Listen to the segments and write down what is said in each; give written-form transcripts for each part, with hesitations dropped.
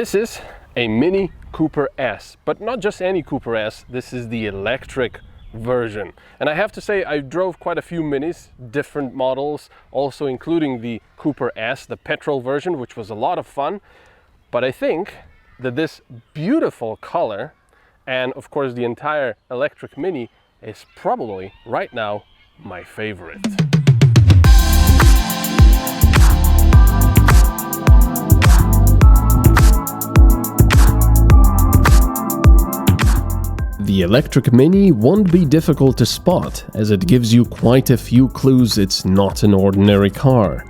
This is a Mini Cooper S, but not just any Cooper S, this is the electric version. And I have to say, I drove quite a few Minis, different models, also including the Cooper S, the petrol version, which was a lot of fun. But I think that this beautiful color, and of course the entire electric Mini, is probably right now my favorite. The electric Mini won't be difficult to spot, as it gives you quite a few clues it's not an ordinary car.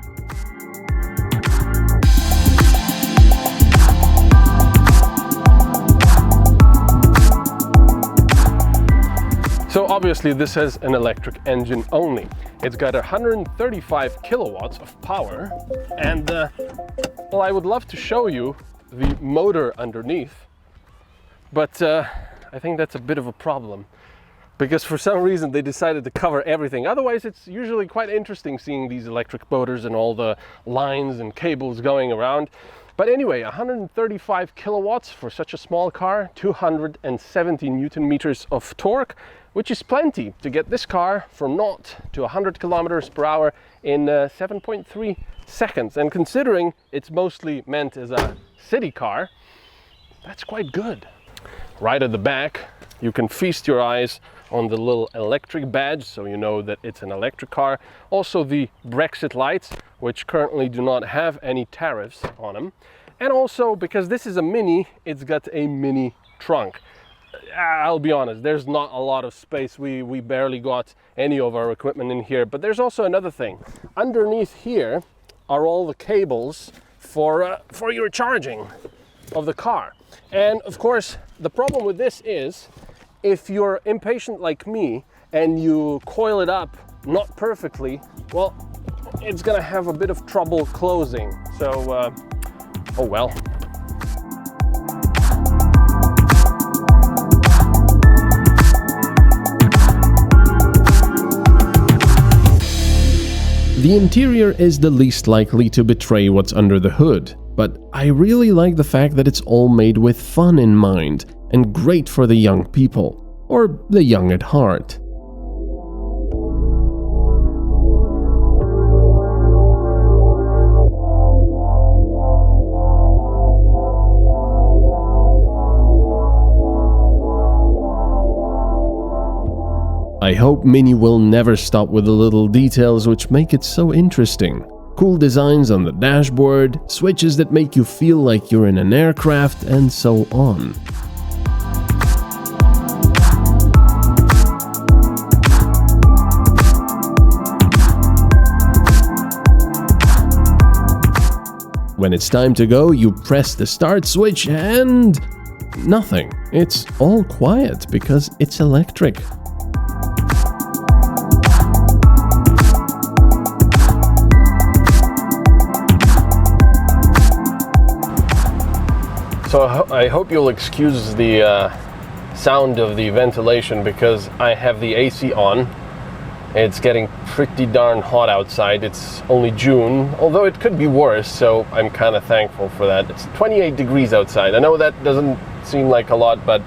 So obviously this has an electric engine only. It's got 135 kilowatts of power, and well, I would love to show you the motor underneath, but I think that's a bit of a problem, because for some reason they decided to cover everything. Otherwise, it's usually quite interesting seeing these electric motors and all the lines and cables going around. But anyway, 135 kilowatts for such a small car, 270 Newton meters of torque, which is plenty to get this car from 0 to 100 kilometers per hour in 7.3 seconds. And considering it's mostly meant as a city car, that's quite good. Right at the back, you can feast your eyes on the little electric badge, so you know that it's an electric car. Also the Brexit lights, which currently do not have any tariffs on them. And also, because this is a Mini, it's got a mini trunk. I'll be honest, there's not a lot of space. We barely got any of our equipment in here. But there's also another thing. Underneath here are all the cables for your charging of the car. And of course, the problem with this is, if you're impatient like me and you coil it up not perfectly, well, it's gonna have a bit of trouble closing. So, oh well. The interior is the least likely to betray what's under the hood. But I really like the fact that it's all made with fun in mind and great for the young people, or the young at heart. I hope Mini will never stop with the little details which make it so interesting. Cool designs on the dashboard, switches that make you feel like you're in an aircraft, and so on. When it's time to go, you press the start switch and nothing. It's all quiet because it's electric. So I hope you'll excuse the sound of the ventilation, because I have the AC on. It's getting pretty darn hot outside. It's only June, although it could be worse, so I'm kind of thankful for that. It's 28 degrees outside. I know that doesn't seem like a lot, but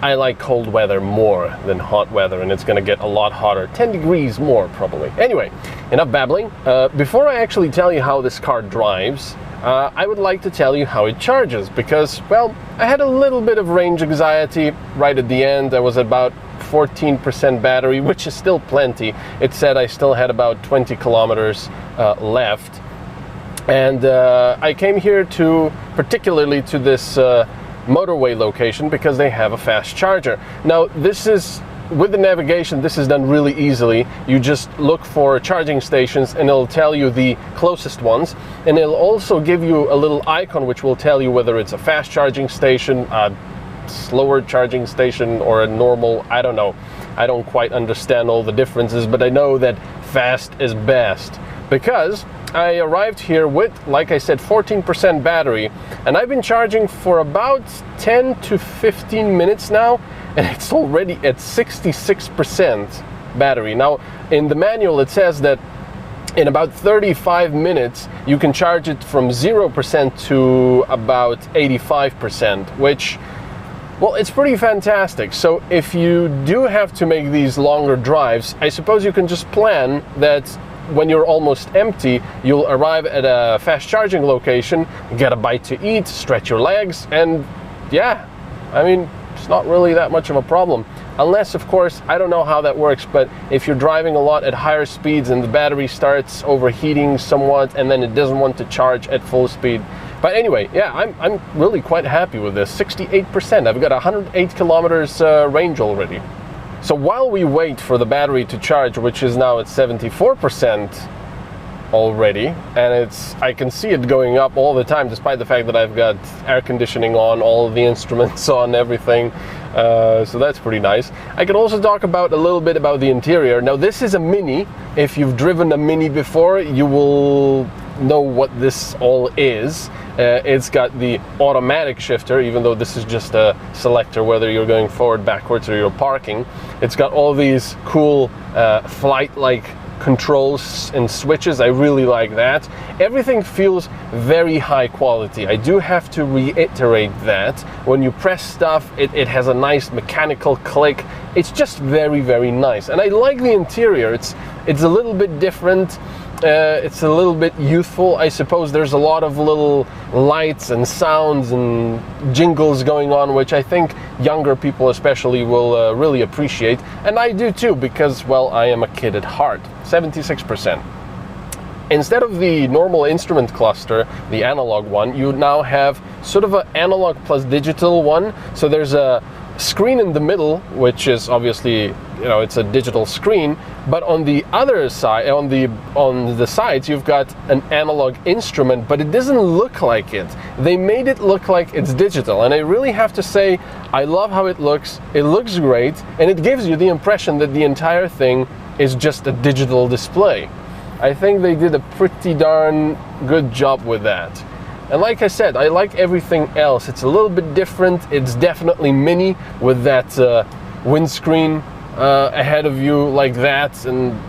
I like cold weather more than hot weather, and it's going to get a lot hotter. 10 degrees more, probably. Anyway, enough babbling. Before I actually tell you how this car drives, I would like to tell you how it charges, because, well, I had a little bit of range anxiety right at the end. I was at about 14% battery, which is still plenty. It said I still had about 20 kilometers left. And I came here particularly to this motorway location because they have a fast charger. Now, this is, with the navigation, this is done really easily. You just look for charging stations and it'll tell you the closest ones, and it'll also give you a little icon which will tell you whether it's a fast charging station, a slower charging station, or a normal, I don't know. I don't quite understand all the differences, but I know that fast is best, because I arrived here with, like I said, 14% battery, and I've been charging for about 10 to 15 minutes now, and it's already at 66% battery. Now, in the manual it says that in about 35 minutes, you can charge it from 0% to about 85%, which, well, it's pretty fantastic. So if you do have to make these longer drives, I suppose you can just plan that when you're almost empty, you'll arrive at a fast charging location, get a bite to eat, stretch your legs, and yeah, I mean, it's not really that much of a problem. Unless, of course, I don't know how that works, but if you're driving a lot at higher speeds and the battery starts overheating somewhat and then it doesn't want to charge at full speed. But anyway, yeah, I'm really quite happy with this. 68%. I've got 108 kilometers range already. So while we wait for the battery to charge, which is now at 74% already, and I can see it going up all the time, despite the fact that I've got air conditioning on, all of the instruments on, everything. So that's pretty nice. I can also talk about a little bit about the interior. Now, this is a Mini. If you've driven a Mini before, you will know what this all is. It's got the automatic shifter, even though this is just a selector whether you're going forward, backwards, or you're parking. It's got all these cool flight-like controls and switches. I really like that. Everything feels very high quality. I do have to reiterate that. When you press stuff, it has a nice mechanical click. It's just very, very nice. And I like the interior. It's a little bit different. It's a little bit youthful, I suppose. There's a lot of little lights and sounds and jingles going on, which I think younger people especially will really appreciate. And I do too, because, well, I am a kid at heart. 76%. Instead of the normal instrument cluster, the analog one, you now have sort of an analog plus digital one. So there's a screen in the middle, which is obviously, you know, it's a digital screen, but on the other side, on the sides, you've got an analog instrument, but it doesn't look like it. They made it look like it's digital, and I really have to say, I love how it looks. It looks great, and it gives you the impression that the entire thing is just a digital display. I think they did a pretty darn good job with that. And like I said, I like everything else. It's a little bit different. It's definitely Mini with that windscreen ahead of you like that, and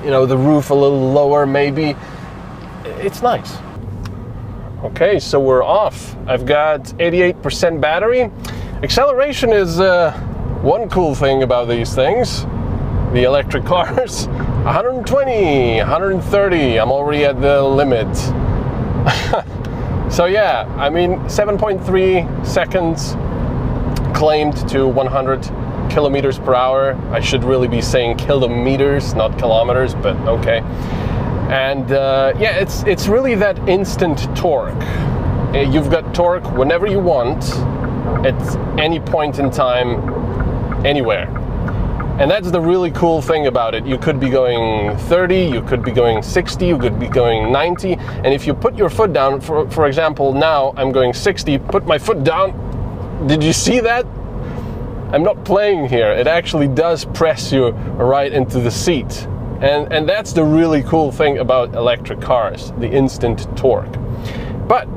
you know, the roof a little lower maybe. It's nice. Okay, so we're off. I've got 88% battery. Acceleration is one cool thing about these things, the electric cars. 120, 130, I'm already at the limit. So yeah, I mean, 7.3 seconds claimed to 100 kilometers per hour. I should really be saying kilometers, not kilometers, but okay. And yeah, it's really that instant torque. You've got torque whenever you want, at any point in time, anywhere. And that's the really cool thing about it. You could be going 30, you could be going 60, you could be going 90. And if you put your foot down, for example, now I'm going 60, put my foot down. Did you see that? I'm not playing here. It actually does press you right into the seat. And that's the really cool thing about electric cars, the instant torque. But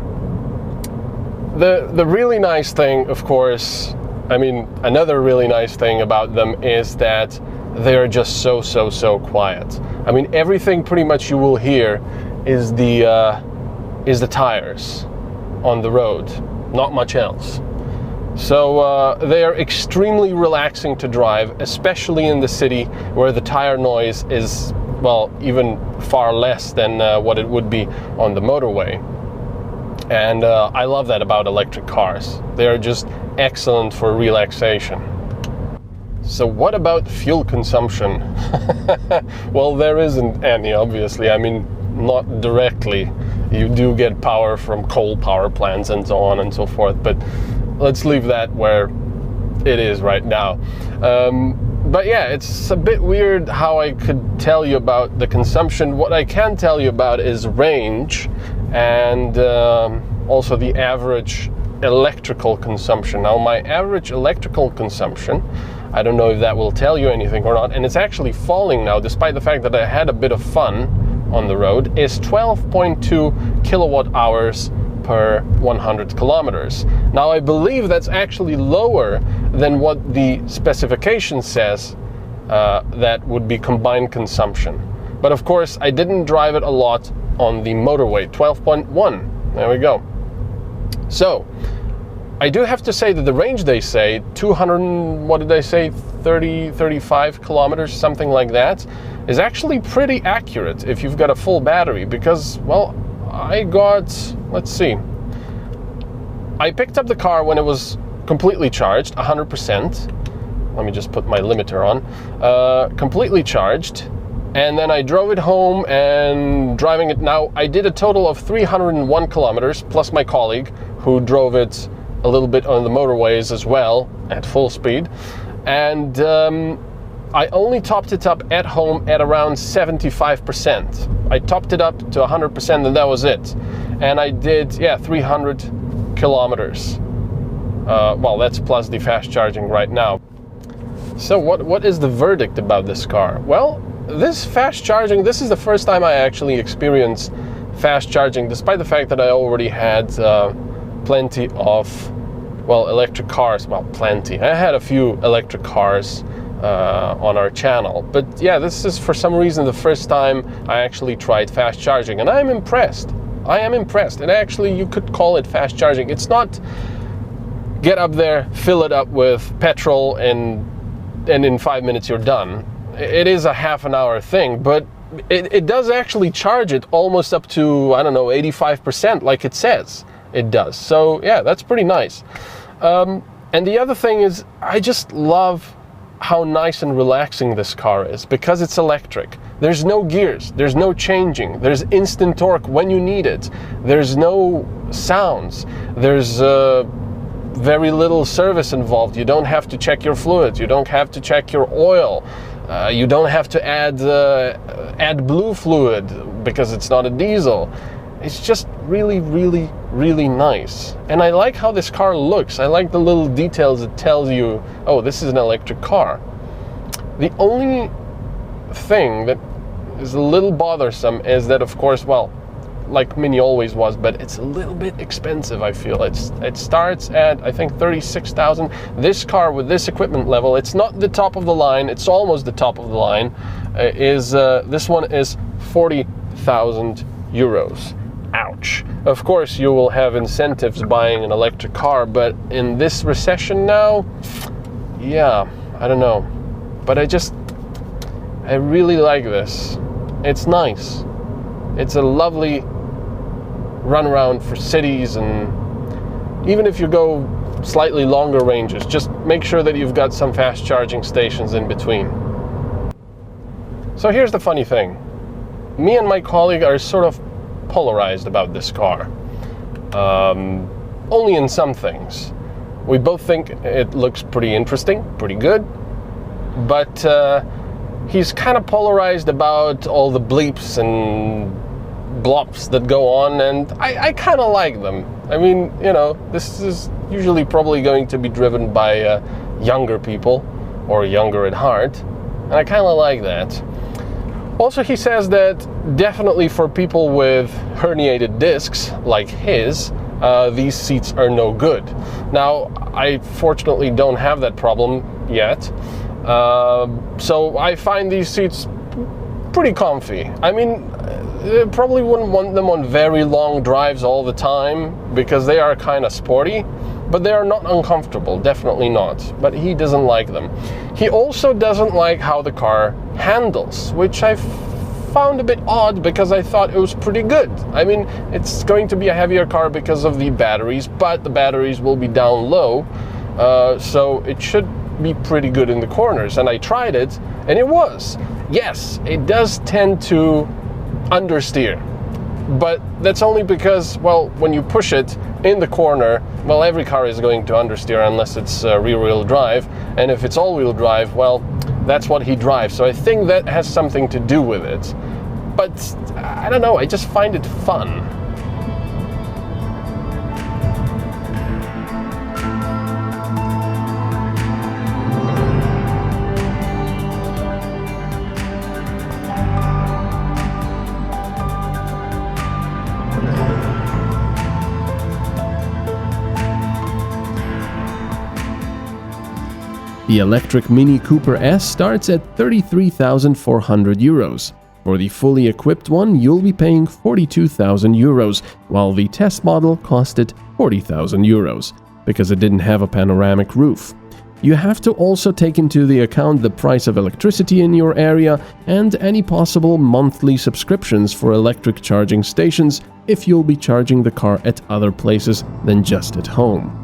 the really nice thing, of course, I mean, another really nice thing about them is that they're just so quiet. I mean, everything pretty much you will hear is the tires on the road, not much else. So they are extremely relaxing to drive, especially in the city where the tire noise is, well, even far less than what it would be on the motorway. And I love that about electric cars. They are just excellent for relaxation. So what about fuel consumption? Well, there isn't any, obviously. I mean, not directly. You do get power from coal power plants and so on and so forth, but let's leave that where it is right now. But yeah, it's a bit weird how I could tell you about the consumption. What I can tell you about is range and also the average electrical consumption. Now, my average electrical consumption, I don't know if that will tell you anything or not, and it's actually falling now, despite the fact that I had a bit of fun on the road, is 12.2 kilowatt hours per 100 kilometers. Now, I believe that's actually lower than what the specification says that would be combined consumption. But of course, I didn't drive it a lot on the motorway. 12.1, there we go. So, I do have to say that the range, they say, 200, what did they say, 35 kilometers, something like that, is actually pretty accurate if you've got a full battery, because, well, I got, let's see, I picked up the car when it was completely charged, 100%. Let me just put my limiter on. Completely charged. And then I drove it home, and driving it now, I did a total of 301 kilometers, plus my colleague, who drove it a little bit on the motorways as well, at full speed. And I only topped it up at home at around 75%. I topped it up to 100% and that was it. And I did, yeah, 300 kilometers. Well, that's plus the fast charging right now. So what is the verdict about this car? Well, this fast charging, this is the first time I actually experienced fast charging, despite the fact that I already had plenty of, well, electric cars. Well, plenty. I had a few electric cars on our channel. But yeah, this is for some reason the first time I actually tried fast charging, and I'm impressed. I am impressed. And actually, you could call it fast charging. It's not get up there, fill it up with petrol, and in 5 minutes you're done. It is a half an hour thing, but it does actually charge it almost up to, I don't know, 85%, like it says it does. So yeah, that's pretty nice. And the other thing is, I just love how nice and relaxing this car is, because it's electric. There's no gears, there's no changing, there's instant torque when you need it, there's no sounds, there's very little service involved. You don't have to check your fluids, you don't have to check your oil, you don't have to add blue fluid because it's not a diesel. It's just really, really, really nice. And I like how this car looks. I like the little details it tells you, oh, this is an electric car. The only thing that is a little bothersome is that, of course, well, like Mini always was, but it's a little bit expensive, I feel. It starts at, I think, 36,000. This car with this equipment level, it's not the top of the line, it's almost the top of the line, this one is 40,000 euros. Ouch. Of course, you will have incentives buying an electric car, but in this recession now, yeah, I don't know. But I really like this. It's nice. It's a lovely run around for cities, and even if you go slightly longer ranges, just make sure that you've got some fast charging stations in between. So here's the funny thing. Me and my colleague are sort of polarized about this car. Only in some things. We both think it looks pretty interesting, pretty good, but he's kind of polarized about all the bleeps and blops that go on, and I kind of like them. I mean, you know, this is usually probably going to be driven by younger people, or younger at heart, and I kind of like that. Also, he says that definitely for people with herniated discs like his, these seats are no good. Now, I fortunately don't have that problem yet, so I find these seats pretty comfy. I mean, I probably wouldn't want them on very long drives all the time, because they are kind of sporty, but they are not uncomfortable, definitely not. But he doesn't like them. He also doesn't like how the car handles, which I found a bit odd, because I thought it was pretty good. I mean, it's going to be a heavier car because of the batteries, but the batteries will be down low, so it should be pretty good in the corners. And I tried it, and it was. Yes, it does tend to understeer, but that's only because, well, when you push it in the corner, well, every car is going to understeer unless it's rear-wheel drive, and if it's all-wheel drive, well, that's what he drives. So I think that has something to do with it. But I don't know, I just find it fun. The electric Mini Cooper S starts at 33,400 euros. For the fully equipped one, you'll be paying 42,000 euros, while the test model costed 40,000 euros, because it didn't have a panoramic roof. You have to also take into the account the price of electricity in your area and any possible monthly subscriptions for electric charging stations if you'll be charging the car at other places than just at home.